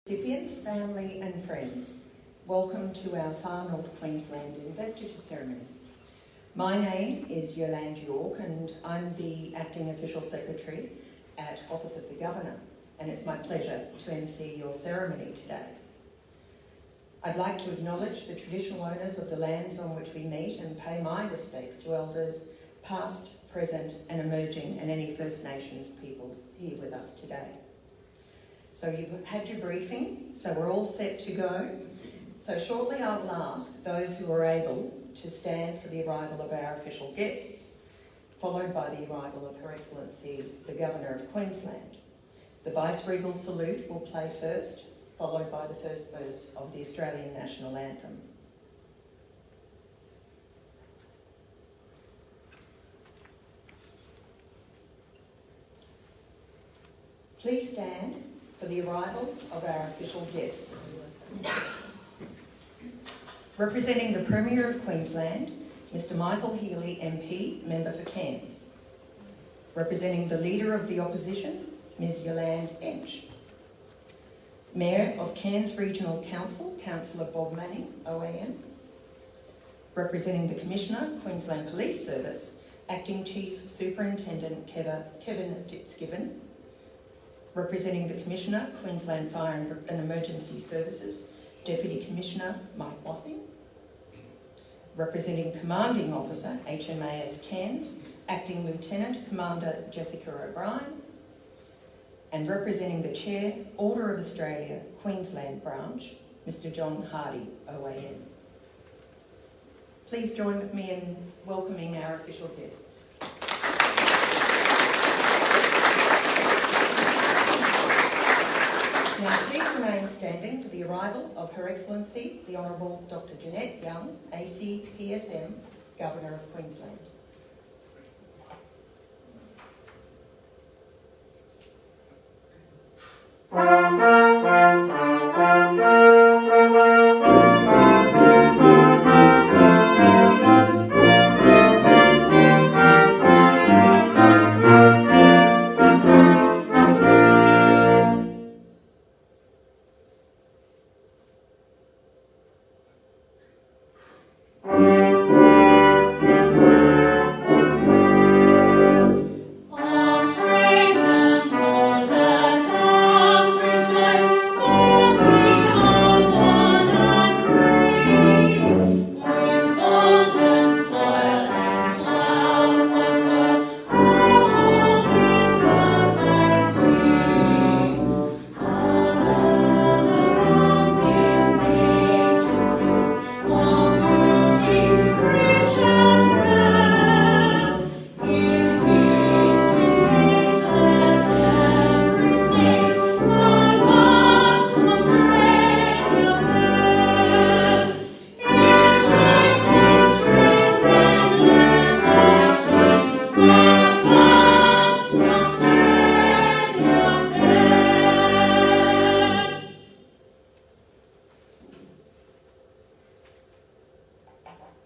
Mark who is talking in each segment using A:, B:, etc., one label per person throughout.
A: Recipients, family and friends, welcome to our Far North Queensland Investiture ceremony. My name is Jeannette and I'm the Acting Official Secretary at Office of the Governor, and it's my pleasure to MC your ceremony today. I'd like to acknowledge the traditional owners of the lands on which we meet and pay my respects to elders past, present and emerging, and any First Nations people here with us today. So you've had your briefing, so we're all set to go. So shortly I will ask those who are able to stand for the arrival of our official guests, followed by the arrival of Her Excellency, the Governor of Queensland. The Vice-Regal salute will play first, followed by the first verse of the Australian National Anthem. Please stand for the arrival of our official guests. Representing the Premier of Queensland, Mr Michael Healy MP, Member for Cairns. Representing the Leader of the Opposition, Ms Yolande Ench. Mayor of Cairns Regional Council, Councillor Bob Manning, OAM. Representing the Commissioner, Queensland Police Service, Acting Chief Superintendent Kevin Fitzgibbon. Representing the Commissioner, Queensland Fire and Emergency Services, Deputy Commissioner Mike Bossing. Representing Commanding Officer, HMAS Cairns, Acting Lieutenant Commander Jessica O'Brien. And representing the Chair, Order of Australia, Queensland Branch, Mr John Hardy, OAM. Please join with me in welcoming our official guests. Now please remain standing for the arrival of Her Excellency, the Honourable Dr Jeannette Young, AC PSM, Governor of Queensland.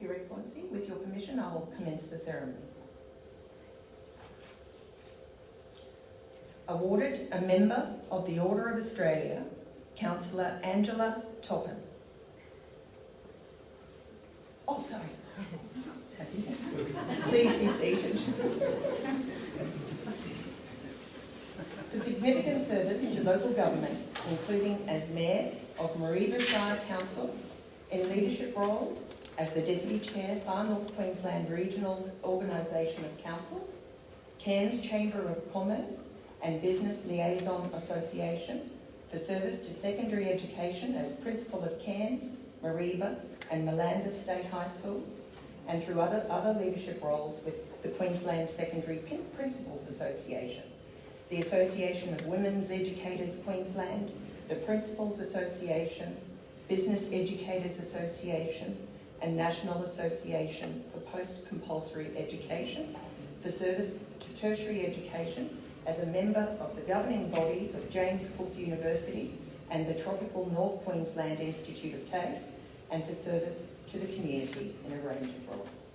A: Your Excellency, with your permission, I will commence the ceremony. Awarded a Member of the Order of Australia, Councillor Angela Toppin. Oh, sorry. Please be seated. For significant service to local government, including as Mayor of Mareeba Shire Council, in leadership roles, as the Deputy Chair, Far North Queensland Regional Organisation of Councils, Cairns Chamber of Commerce and Business Liaison Association, for service to secondary education as Principal of Cairns, Mareeba and Malanda State High Schools, and through other leadership roles with the Queensland Secondary Principals Association, the Association of Women's Educators Queensland, the Principals Association, Business Educators Association, and National Association for Post-Compulsory Education, for service to tertiary education as a member of the governing bodies of James Cook University and the Tropical North Queensland Institute of TAFE, and for service to the community in a range of roles.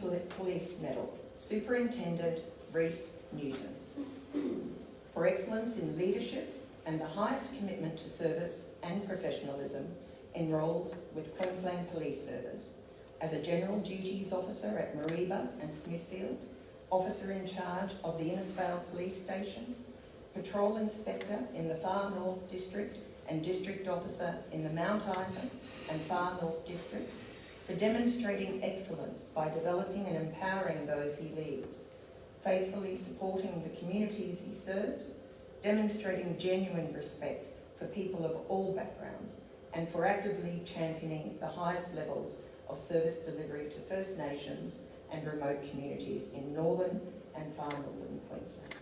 A: Police Medal, Superintendent Reece Newton. For excellence in leadership and the highest commitment to service and professionalism, enrolls with Queensland Police Service as a General Duties Officer at Mareeba and Smithfield, Officer in charge of the Innisfail Police Station, Patrol Inspector in the Far North District and District Officer in the Mount Isa and Far North Districts, for demonstrating excellence by developing and empowering those he leads, faithfully supporting the communities he serves, demonstrating genuine respect for people of all backgrounds, and for actively championing the highest levels of service delivery to First Nations and remote communities in northern and far northern Queensland.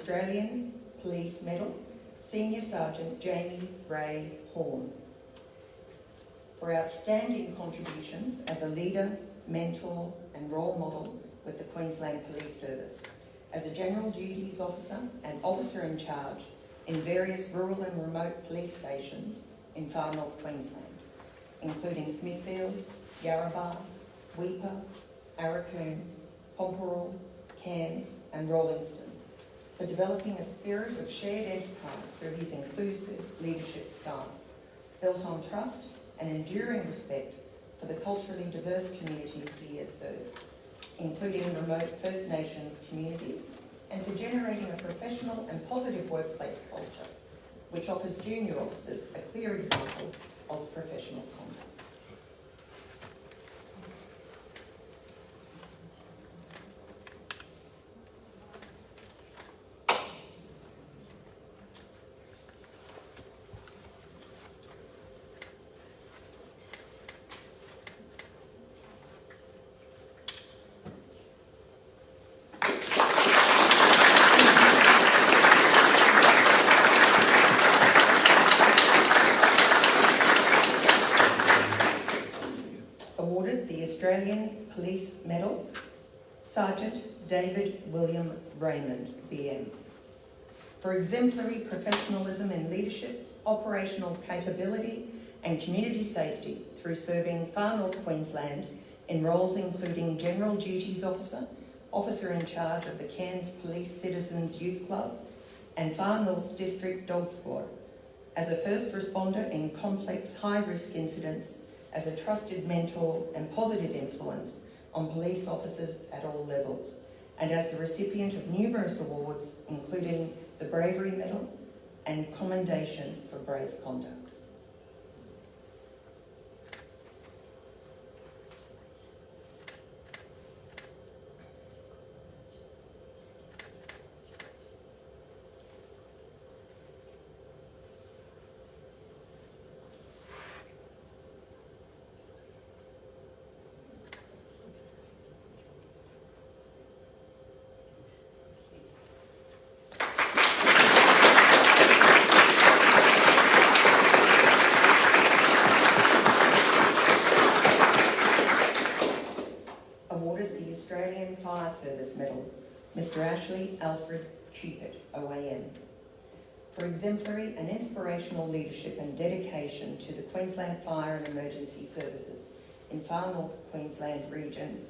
A: Australian Police Medal, Senior Sergeant Jamie Ray Horn, for outstanding contributions as a leader, mentor and role model with the Queensland Police Service, as a General Duties Officer and Officer in charge in various rural and remote police stations in far north Queensland, including Smithfield, Yarrabah, Weipa, Arakoon, Pomperul, Cairns and Rawlinston, for developing a spirit of shared enterprise through his inclusive leadership style, built on trust and enduring respect for the culturally diverse communities he has served, including remote First Nations communities, and for generating a professional and positive workplace culture, which offers junior officers a clear example of professional conduct. Australian Police Medal, Sergeant David William Raymond, BM, for exemplary professionalism in leadership, operational capability and community safety through serving far north Queensland in roles including General Duties Officer, Officer in charge of the Cairns Police Citizens Youth Club and Far North District Dog Squad, as a first responder in complex high-risk incidents, as a trusted mentor and positive influence on police officers at all levels, and as the recipient of numerous awards, including the Bravery Medal and Commendation for Brave Conduct. Mr. Ashley Alfred Cupid, OAM, for exemplary and inspirational leadership and dedication to the Queensland Fire and Emergency Services in Far North Queensland region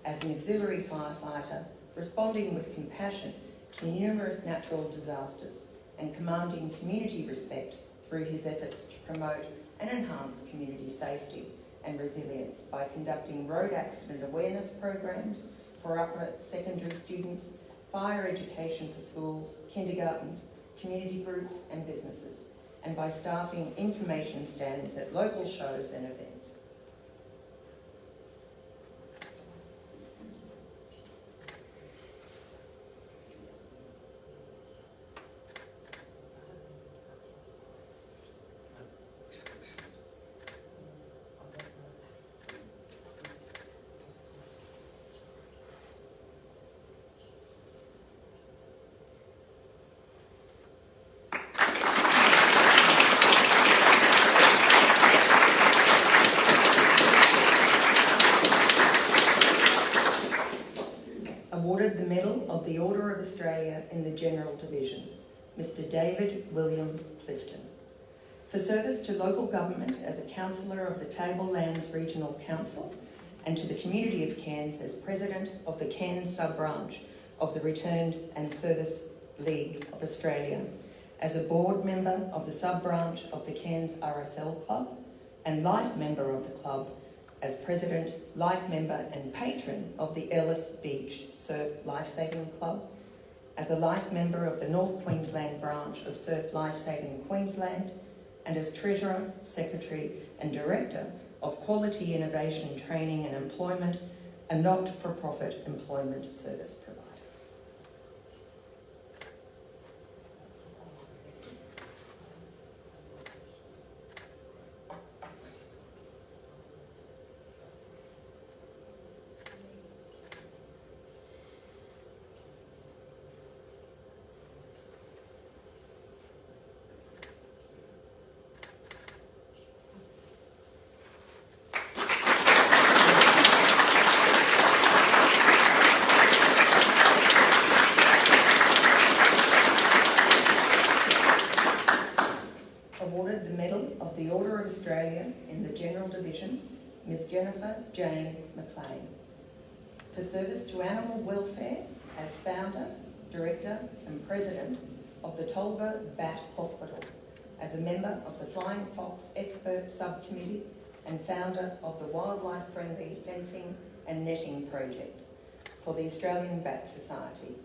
A: as an auxiliary firefighter, responding with compassion to numerous natural disasters and commanding community respect through his efforts to promote and enhance community safety and resilience by conducting road accident awareness programs for upper secondary students, fire education for schools, kindergartens, community groups and businesses, and by staffing information stands at local shows and events. Medal of the Order of Australia in the General Division, Mr. David William Clifton. For service to local government as a councillor of the Tablelands Regional Council and to the community of Cairns as President of the Cairns sub-branch of the Returned and Service League of Australia, as a board member of the sub-branch of the Cairns RSL Club and life member of the club, as President, life member and patron of the Ellis Beach Surf Lifesaving Club, as a life member of the North Queensland branch of Surf Lifesaving Queensland, and as Treasurer, Secretary and Director of Quality Innovation Training and Employment, a not-for-profit employment service provider. Awarded the Medal of the Order of Australia in the General Division, Ms. Jennifer Jane McLean. For service to animal welfare as founder, director and president of the Tolga Bat Hospital, as a member of the Flying Fox Expert Subcommittee and founder of the Wildlife Friendly Fencing and Netting Project for the Australian Bat Society,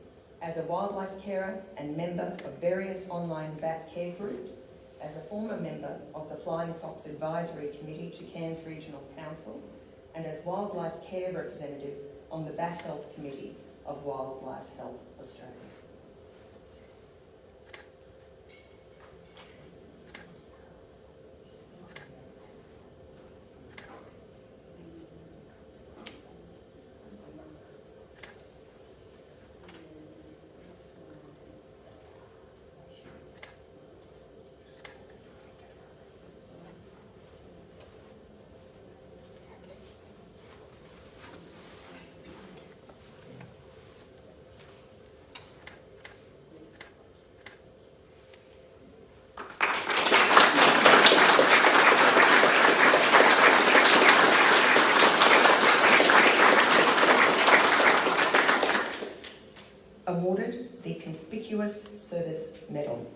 A: as a wildlife carer and member of various online bat care groups, as a former member of the Flying Fox Advisory Committee to Cairns Regional Council, and as wildlife care representative on the Bat Health Committee of Wildlife Health Australia. Awarded the Conspicuous Service Medal,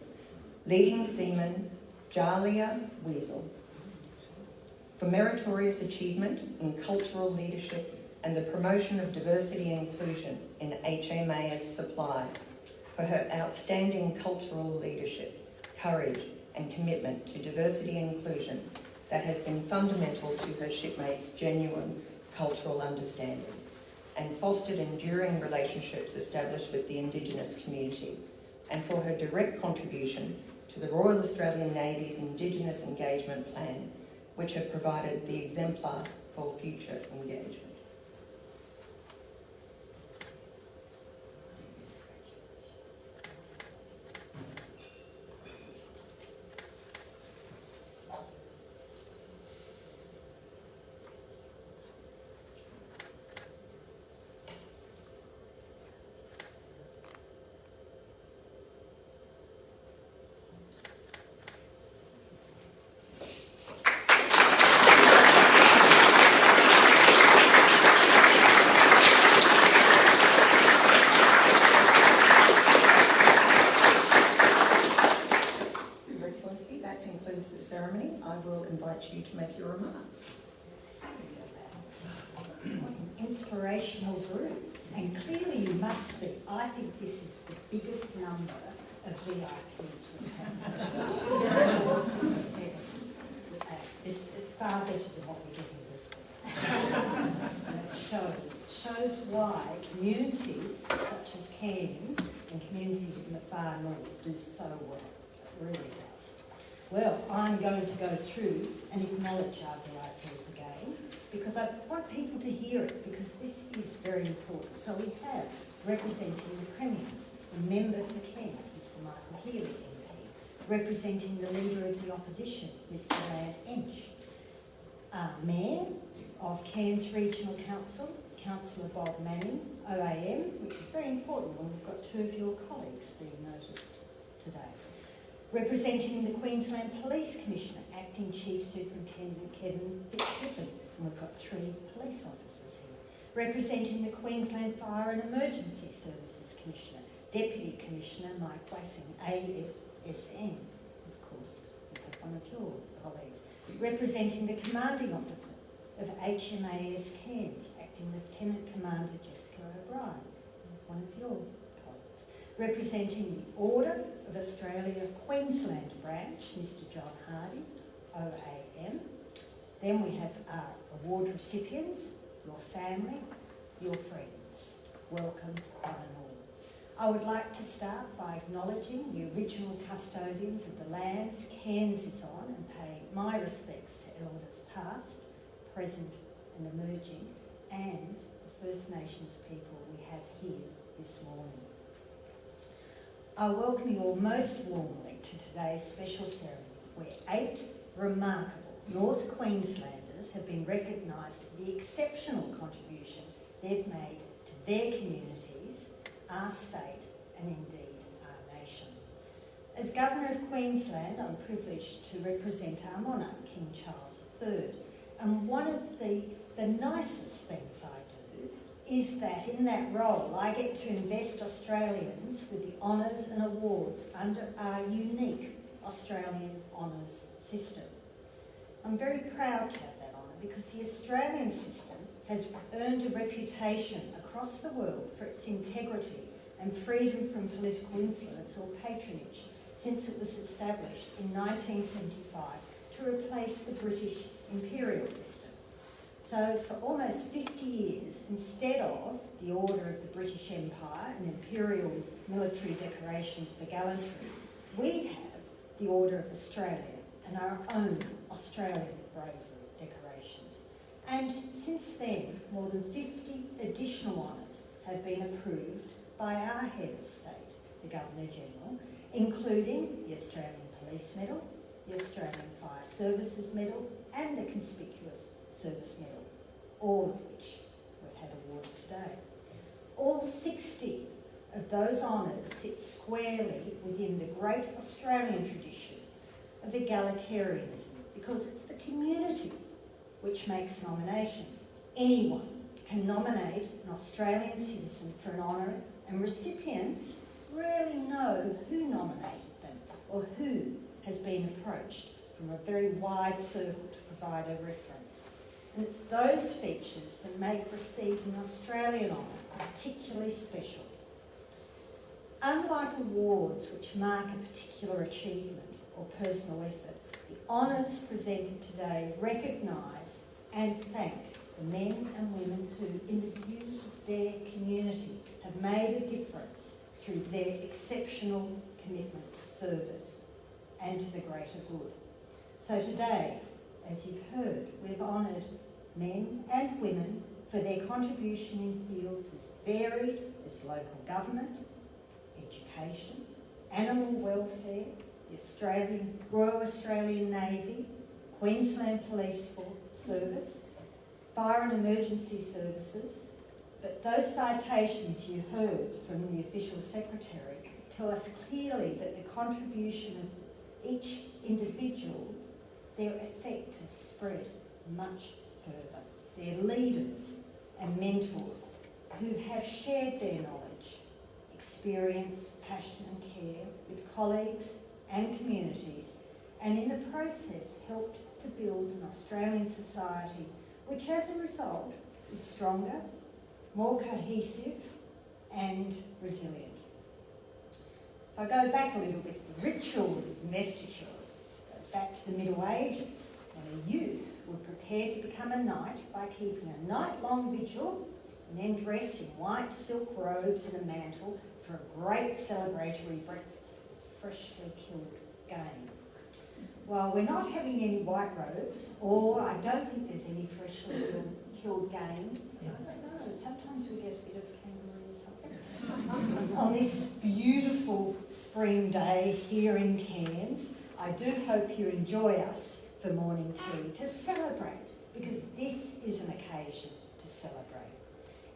A: Leading Seaman Jalia Weasel. For meritorious achievement in cultural leadership and the promotion of diversity and inclusion in HMAS supply, for her outstanding cultural leadership, courage and commitment to diversity and inclusion that has been fundamental to her shipmates' genuine cultural understanding and fostered enduring relationships established with the Indigenous community, and for her direct contribution to the Royal Australian Navy's Indigenous Engagement Plan, which have provided the exemplar for future engagement. You to make your remarks.
B: Inspirational group, and clearly you must be. I think this is the biggest number of VIPs we've had so far. 4, 6, 7. It's far better than what we're getting this week. And it shows why communities such as Cairns and communities in the far north do so well. It really does. Well, I'm going to go through and acknowledge our VIPs again, because I want people to hear it, because this is very important. So we have, representing the Premier, the member for Cairns, Mr Michael Healy MP, representing the Leader of the Opposition, Mr Lad Ench, Mayor of Cairns Regional Council, Councillor Bob Manning, OAM, which is very important when we've got two of your colleagues being noticed today. Representing the Queensland Police Commissioner, Acting Chief Superintendent Kevin Fitzgibbon, and we've got 3 police officers here. Representing the Queensland Fire and Emergency Services Commissioner, Deputy Commissioner Mike Wassing, AEST, of course, we have one of your colleagues. Representing the Commanding Officer of HMAS Cairns, Acting Lieutenant Commander Jessica O'Brien, one of your colleagues. Representing the Order of Australia Queensland branch, Mr John Hardy, OAM. Then we have our award recipients, your family, your friends. Welcome, one and all. I would like to start by acknowledging the original custodians of the lands Cairns is on and pay my respects to elders past, present and emerging, and the First Nations people we have here this morning. I welcome you all most warmly to today's special ceremony, where 8 remarkable North Queenslanders have been recognised for the exceptional contribution they've made to their communities, our state, and indeed our nation. As Governor of Queensland, I'm privileged to represent our monarch, King Charles III, and one of the nicest things I do is that in that role I get to invest Australians with the honours and awards under our unique Australian honours system. I'm very proud to have that honour because the Australian system has earned a reputation across the world for its integrity and freedom from political influence or patronage since it was established in 1975 to replace the British imperial system. So for almost 50 years, instead of the Order of the British Empire and imperial military decorations for gallantry, we have the Order of Australia and our own Australian bravery decorations. And since then, more than 50 additional honours have been approved by our head of state, the Governor-General, including the Australian Police Medal, the Australian Fire Services Medal, and the Conspicuous Service Medal, all of which we've had awarded today. All 60 of those honours sit squarely within the great Australian tradition of egalitarianism, because it's the community which makes nominations. Anyone can nominate an Australian citizen for an honour, and recipients rarely know who nominated them or who has been approached from a very wide circle to provide a reference. And it's those features that make receiving an Australian honour particularly special. Unlike awards which mark a particular achievement or personal effort, the honours presented today recognise and thank the men and women who, in the view of their community, have made a difference through their exceptional commitment to service and to the greater good. So today, as you've heard, we've honoured men and women for their contribution in fields as varied as local government, education, animal welfare, the Royal Australian Navy, Queensland Police Service, Fire and Emergency Services. But those citations you heard from the Official Secretary tell us clearly that the contribution of each individual, their effect has spread much further. They're leaders and mentors who have shared their knowledge, experience, passion and care with colleagues and communities, and in the process helped to build an Australian society which as a result is stronger, more cohesive and resilient. If I go back a little bit, the ritual of investiture goes back to the Middle Ages, when a youth would prepare to become a knight by keeping a night-long vigil and then dress in white silk robes and a mantle for a great celebratory breakfast with freshly killed game. Well, we're not having any white robes, or I don't think there's any freshly killed game. I don't know, sometimes we get a bit of kangaroo or something. On this beautiful spring day here in Cairns, I do hope you enjoy us for morning tea to celebrate, because this is an occasion to celebrate.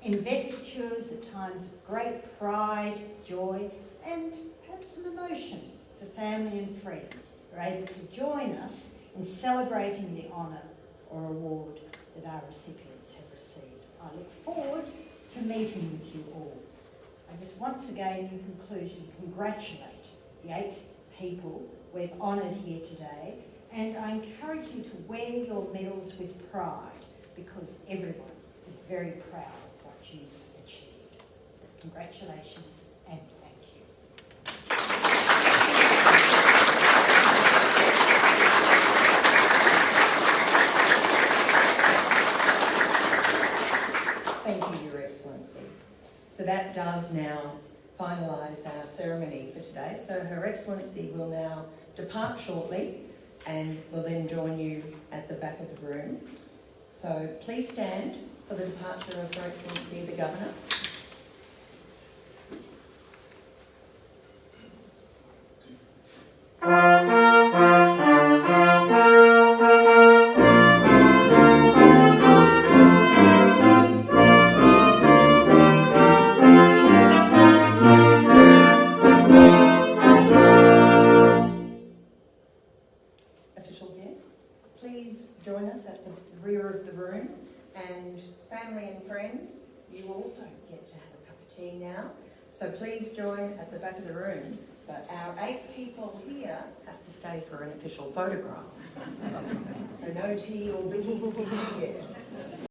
B: Investitures at times of great pride, joy, and perhaps some emotion for family and friends are able to join us in celebrating the honour or award that our recipients have received. I look forward to meeting with you all. I just once again, in conclusion, congratulate the 8 people we've honoured here today, and I encourage you to wear your medals with pride because everyone is very proud of what you've achieved. Congratulations and thank you.
A: Thank you, Your Excellency. So that does now finalise our ceremony for today. So Her Excellency will now depart shortly and will then join you at the back of the room. So please stand for the departure of Her Excellency the Governor. Official guests, please join us at the rear of the room, and family and friends, you also get to have a cup of tea now, so please join at the back of the room, but our 8 people here have to stay for an official photograph. So no tea or biggies for you yet.